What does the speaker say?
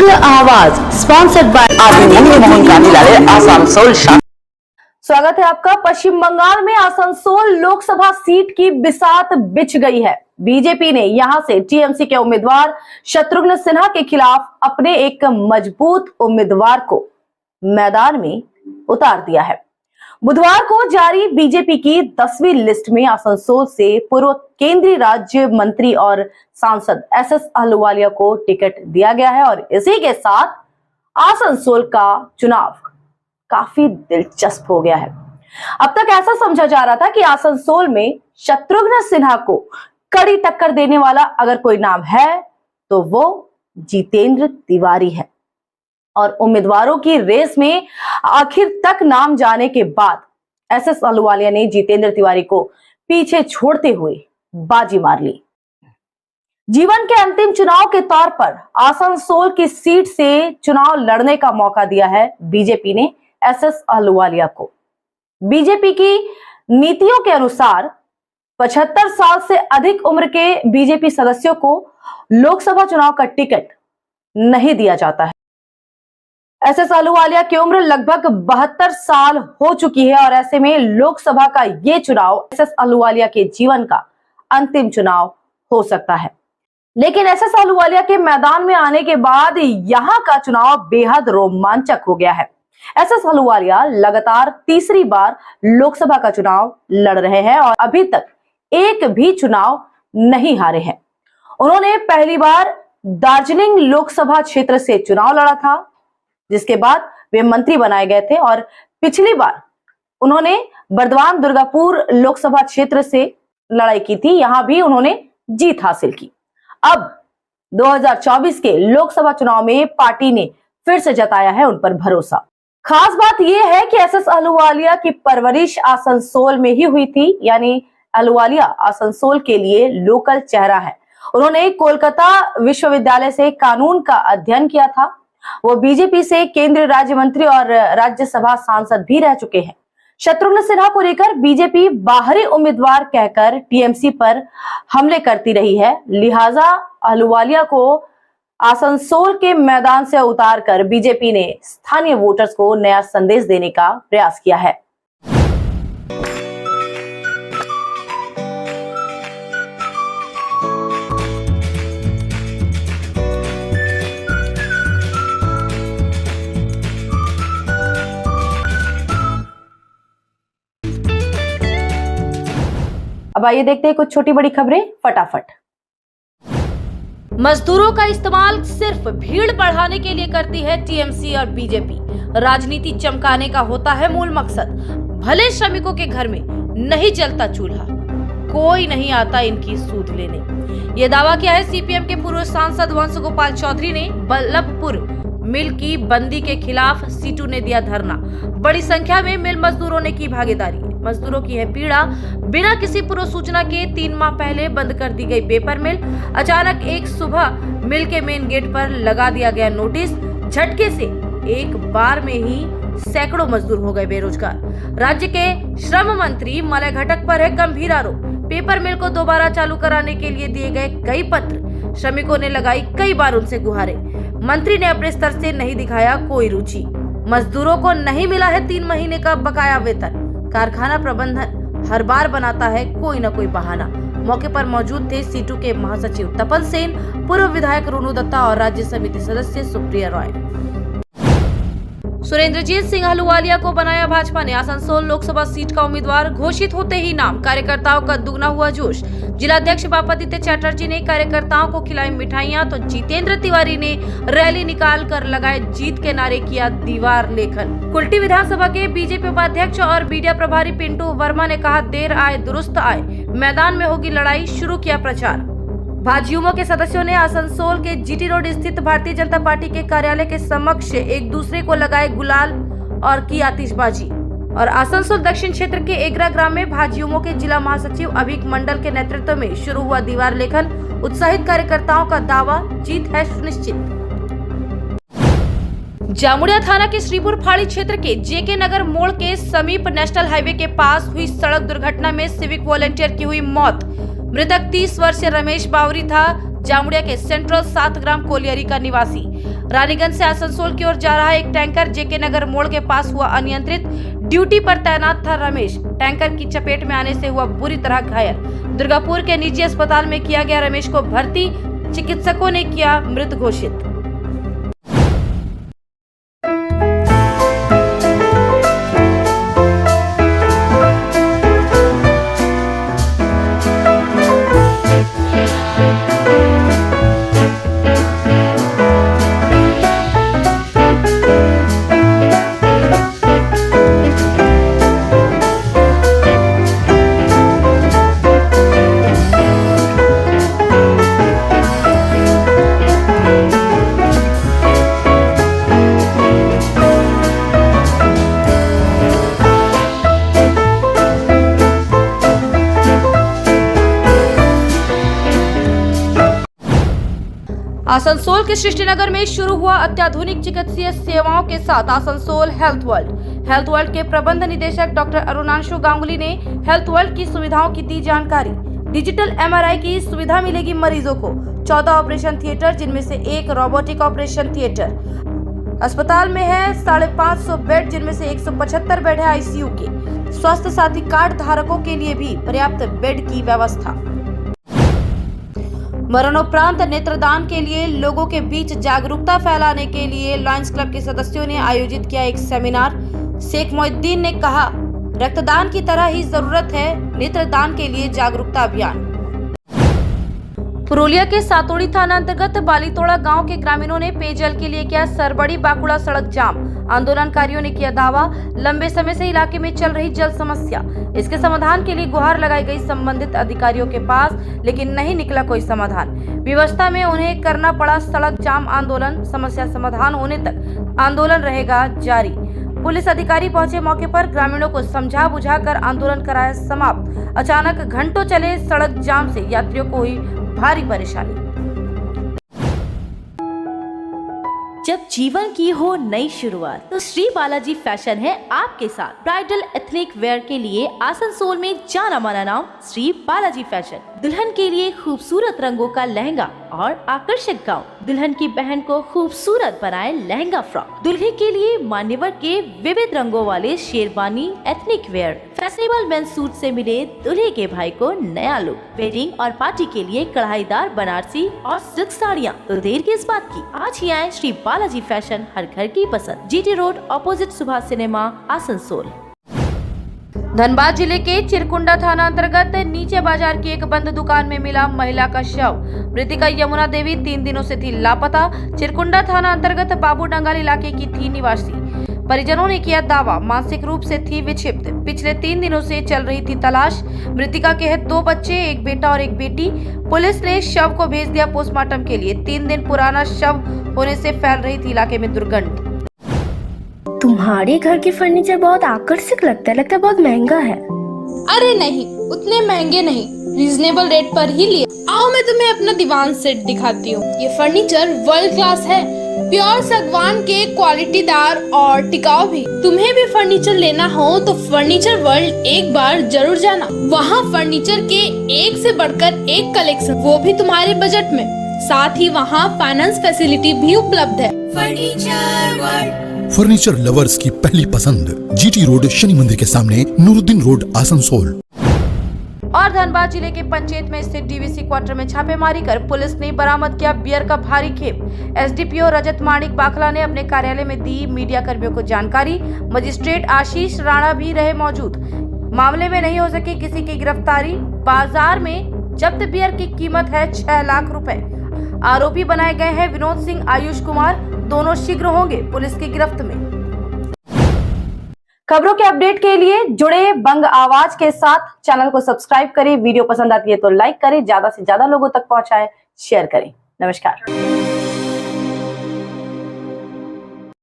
राष्ट्रीय आवाज sponsored by Asansol. स्वागत है आपका। पश्चिम बंगाल में आसनसोल लोकसभा सीट की बिसात बिछ गई है। बीजेपी ने यहां से टीएमसी के उम्मीदवार शत्रुघ्न सिन्हा के खिलाफ अपने एक मजबूत उम्मीदवार को मैदान में उतार दिया है। बुधवार को जारी बीजेपी की 10वीं लिस्ट में आसनसोल से पूर्व केंद्रीय राज्य मंत्री और सांसद एसएस अहलूवालिया को टिकट दिया गया है और इसी के साथ आसनसोल का चुनाव काफी दिलचस्प हो गया है। अब तक ऐसा समझा जा रहा था कि आसनसोल में शत्रुघ्न सिन्हा को कड़ी टक्कर देने वाला अगर कोई नाम है तो वो जितेंद्र तिवारी है। और उम्मीदवारों की रेस में आखिर तक नाम जाने के बाद एसएस अहलूवालिया ने जितेंद्र तिवारी को पीछे छोड़ते हुए बाजी मार ली। जीवन के अंतिम चुनाव के तौर पर आसनसोल की सीट से चुनाव लड़ने का मौका दिया है बीजेपी ने एसएस अहलूवालिया को। बीजेपी की नीतियों के अनुसार 75 साल से अधिक उम्र के बीजेपी सदस्यों को लोकसभा चुनाव का टिकट नहीं दिया जाता है। एसएस अहलूवालिया की उम्र लगभग 72 साल हो चुकी है और ऐसे में लोकसभा का ये चुनाव एसएस अहलूवालिया के जीवन का अंतिम चुनाव हो सकता है। लेकिन एसएस अहलूवालिया के मैदान में आने के बाद यहां का चुनाव बेहद रोमांचक हो गया है। एसएस अहलूवालिया लगातार तीसरी बार लोकसभा का चुनाव लड़ रहे हैं और अभी तक एक भी चुनाव नहीं हारे हैं। उन्होंने पहली बार दार्जिलिंग लोकसभा क्षेत्र से चुनाव लड़ा था, जिसके बाद वे मंत्री बनाए गए थे और पिछली बार उन्होंने बर्दवान दुर्गापुर लोकसभा क्षेत्र से लड़ाई की थी। यहां भी उन्होंने जीत हासिल की। अब 2024 के लोकसभा चुनाव में पार्टी ने फिर से जताया है उन पर भरोसा। खास बात यह है कि एसएस अहलूवालिया की परवरिश आसनसोल में ही हुई थी, यानी अहलूवालिया आसनसोल के लिए लोकल चेहरा है। उन्होंने कोलकाता विश्वविद्यालय से कानून का अध्ययन किया था। वो बीजेपी से केंद्रीय राज्य मंत्री और राज्यसभा सांसद भी रह चुके हैं। शत्रुघ्न सिन्हा को लेकर बीजेपी बाहरी उम्मीदवार कहकर टीएमसी पर हमले करती रही है, लिहाजा अहलूवालिया को आसनसोल के मैदान से उतारकर बीजेपी ने स्थानीय वोटर्स को नया संदेश देने का प्रयास किया है। अब आइए देखते हैं कुछ छोटी बड़ी खबरें फटाफट। मजदूरों का इस्तेमाल सिर्फ भीड़ बढ़ाने के लिए करती है टीएमसी और बीजेपी। राजनीति चमकाने का होता है मूल मकसद। भले श्रमिकों के घर में नहीं जलता चूल्हा, कोई नहीं आता इनकी सूद लेने। ये दावा किया है सीपीएम के पूर्व सांसद वंश गोपाल चौधरी ने। बल्लभपुर मिल की बंदी के खिलाफ सीटू ने दिया धरना। बड़ी संख्या में मिल मजदूरों ने की भागीदारी। मजदूरों की है पीड़ा। बिना किसी पूर्व सूचना के 3 माह पहले बंद कर दी गई पेपर मिल। अचानक एक सुबह मिल के मेन गेट पर लगा दिया गया नोटिस। झटके से एक बार में ही सैकड़ों मजदूर हो गए बेरोजगार। राज्य के श्रम मंत्री मलय घटक पर है गंभीर आरोप। पेपर मिल को दोबारा चालू कराने के लिए दिए गए कई पत्र। श्रमिकों ने लगाई कई बार उनसे गुहारें। मंत्री ने अपने स्तर से नहीं दिखाया कोई रुचि। मजदूरों को नहीं मिला है 3 महीने का बकाया वेतन। कारखाना प्रबंधन हर बार बनाता है कोई न कोई बहाना। मौके पर मौजूद थे सीटू के महासचिव तपन सेन, पूर्व विधायक रोनू दत्ता और राज्य समिति सदस्य सुप्रिया रॉय। सुरेंद्रजीत सिंह अहलूवालिया को बनाया भाजपा ने। आसनसोल लोकसभा सीट का उम्मीदवार घोषित होते ही नाम। कार्यकर्ताओं का दुगना हुआ जोश। जिलाध्यक्ष बापादित्य चैटर्जी ने कार्यकर्ताओं को खिलाई मिठाइयां तो जितेंद्र तिवारी ने रैली निकालकर लगाए जीत के नारे, किया दीवार लेखन। कुल्टी विधानसभा के बीजेपी उपाध्यक्ष और मीडिया प्रभारी पिंटू वर्मा ने कहा, देर आए दुरुस्त आए, मैदान में होगी लड़ाई, शुरू किया प्रचार। भाजयुमो के सदस्यों ने आसनसोल के जीटी रोड स्थित भारतीय जनता पार्टी के कार्यालय के समक्ष एक दूसरे को लगाए गुलाल और की आतिशबाजी। और आसनसोल दक्षिण क्षेत्र के एगरा ग्राम में भाजयुमो के जिला महासचिव अभिक मंडल के नेतृत्व में शुरू हुआ दीवार लेखन। उत्साहित कार्यकर्ताओं का दावा, जीत है सुनिश्चित। जामुड़िया थाना के श्रीपुर फाड़ी क्षेत्र के जेके नगर मोड़ के समीप नेशनल हाईवे के पास हुई सड़क दुर्घटना में सिविक वॉलंटियर की हुई मौत। मृतक 30 वर्षीय रमेश बावरी था, जामुड़िया के सेंट्रल 7 ग्राम कोलियरी का निवासी। रानीगंज से आसनसोल की ओर जा रहा एक टैंकर जेके नगर मोड़ के पास हुआ अनियंत्रित। ड्यूटी पर तैनात था रमेश, टैंकर की चपेट में आने से हुआ बुरी तरह घायल। दुर्गापुर के निजी अस्पताल में किया गया रमेश को भर्ती, चिकित्सकों ने किया मृत घोषित। आसनसोल के सृष्टिनगर में शुरू हुआ अत्याधुनिक चिकित्सीय सेवाओं के साथ Asansol health world. Health world के प्रबंध निदेशक डॉक्टर अरुणांशु गांगुली ने हेल्थ वर्ल्ड की सुविधाओं की दी जानकारी। डिजिटल MRI की सुविधा मिलेगी मरीजों को, 14 ऑपरेशन थिएटर जिनमें से एक रोबोटिक ऑपरेशन थिएटर। अस्पताल में है 550 बेड जिनमें से 175 बेड है ICU के। स्वास्थ्य साथी कार्ड धारकों के लिए भी पर्याप्त बेड की व्यवस्था। मरणोपरांत नेत्रदान के लिए लोगों के बीच जागरूकता फैलाने के लिए लायंस क्लब के सदस्यों ने आयोजित किया एक सेमिनार। शेख मोइनुद्दीन ने कहा, रक्तदान की तरह ही जरूरत है नेत्रदान के लिए जागरूकता अभियान। पुरुलिया के सातोड़ी थाना अंतर्गत बालीतोड़ा गांव के ग्रामीणों ने पेयजल के लिए किया सरबड़ी बाकुड़ा सड़क जाम। आंदोलनकारियों ने किया दावा, लंबे समय से इलाके में चल रही जल समस्या, इसके समाधान के लिए गुहार लगाई गई संबंधित अधिकारियों के पास, लेकिन नहीं निकला कोई समाधान। व्यवस्था में उन्हें करना पड़ा सड़क जाम आंदोलन। समस्या समाधान होने तक आंदोलन रहेगा जारी। पुलिस अधिकारी पहुंचे मौके पर, ग्रामीणों को समझा बुझाकर आंदोलन कराया समाप्त। अचानक घंटों चले सड़क जाम से यात्रियों को हुई भारी परेशानी। जब जीवन की हो नई शुरुआत तो श्री बालाजी फैशन है आपके साथ। ब्राइडल एथनिक वेयर के लिए आसनसोल में जाना माना नाम श्री बालाजी फैशन। दुल्हन के लिए खूबसूरत रंगों का लहंगा और आकर्षक गाउन, दुल्हन की बहन को खूबसूरत बनाए लहंगा फ्रॉक, दुल्हे के लिए मान्यवर के विविध रंगों वाले sherwani ethnic wear, fashionable men's suit से मिले दूल्हे के भाई को नया लुक, वेडिंग और पार्टी के लिए कढ़ाईदार बनारसी और सिल्क साड़ियाँ। तो देर किस बात की, आज ही आए श्री बालाजी फैशन, हर घर की पसंद। GT road opposite Subhash cinema, Asansol. Dhanbad जिले के चिरकुंडा थाना अंतर्गत नीचे बाजार की एक बंद दुकान में मिला महिला का शव। मृतिका यमुना देवी 3 दिनों से थी लापता। चिरकुंडा थाना अंतर्गत बाबू डंगाल इलाके की थी निवासी। परिजनों ने किया दावा, मानसिक रूप से थी विक्षिप्त। पिछले 3 दिनों से चल रही थी तलाश। मृतिका के हैं 2 बच्चे, एक बेटा और एक बेटी। पुलिस ने शव को भेज दिया पोस्टमार्टम के लिए। 3 दिन पुराना शव होने से फैल रही थी इलाके में दुर्गंध। तुम्हारे घर के फर्नीचर बहुत आकर्षक लगता है बहुत महंगा है। अरे नहीं, उतने महंगे नहीं, रीजनेबल रेट पर ही लिए। आओ मैं तुम्हें अपना दीवान सेट दिखाती हूँ। ये फर्नीचर वर्ल्ड क्लास है, प्योर सागवान के, क्वालिटीदार और टिकाऊ भी। तुम्हें भी फर्नीचर लेना हो तो फर्नीचर वर्ल्ड एक बार जरूर जाना। वहाँ फर्नीचर के एक से बढ़कर एक कलेक्शन, वो भी तुम्हारे बजट में। साथ ही वहाँ फाइनेंस फैसिलिटी भी उपलब्ध है। फर्नीचर वर्ल्ड, फर्नीचर लवर्स की पहली पसंद। GT रोड शनि मंदिर के सामने, नूरुद्दीन रोड, आसनसोल। और धनबाद जिले के पंचायत में स्थित DVC क्वार्टर में छापेमारी कर पुलिस ने बरामद किया बियर का भारी खेप। SDPO रजत माणिक बाखला ने अपने कार्यालय में दी मीडिया कर्मियों को जानकारी। मजिस्ट्रेट आशीष राणा भी रहे मौजूद। मामले में नहीं हो सकी किसी की गिरफ्तारी। बाजार में जब्त बियर की कीमत है 6 लाख रुपए। आरोपी बनाए गए हैं विनोद सिंह, आयुष कुमार, दोनों शीघ्र होंगे पुलिस की गिरफ्त में। खबरों के अपडेट के लिए जुड़े बंग आवाज के साथ। चैनल को सब्सक्राइब करें, वीडियो पसंद आती है तो लाइक करें, ज्यादा से ज्यादा लोगों तक पहुंचाएं, शेयर करें। नमस्कार।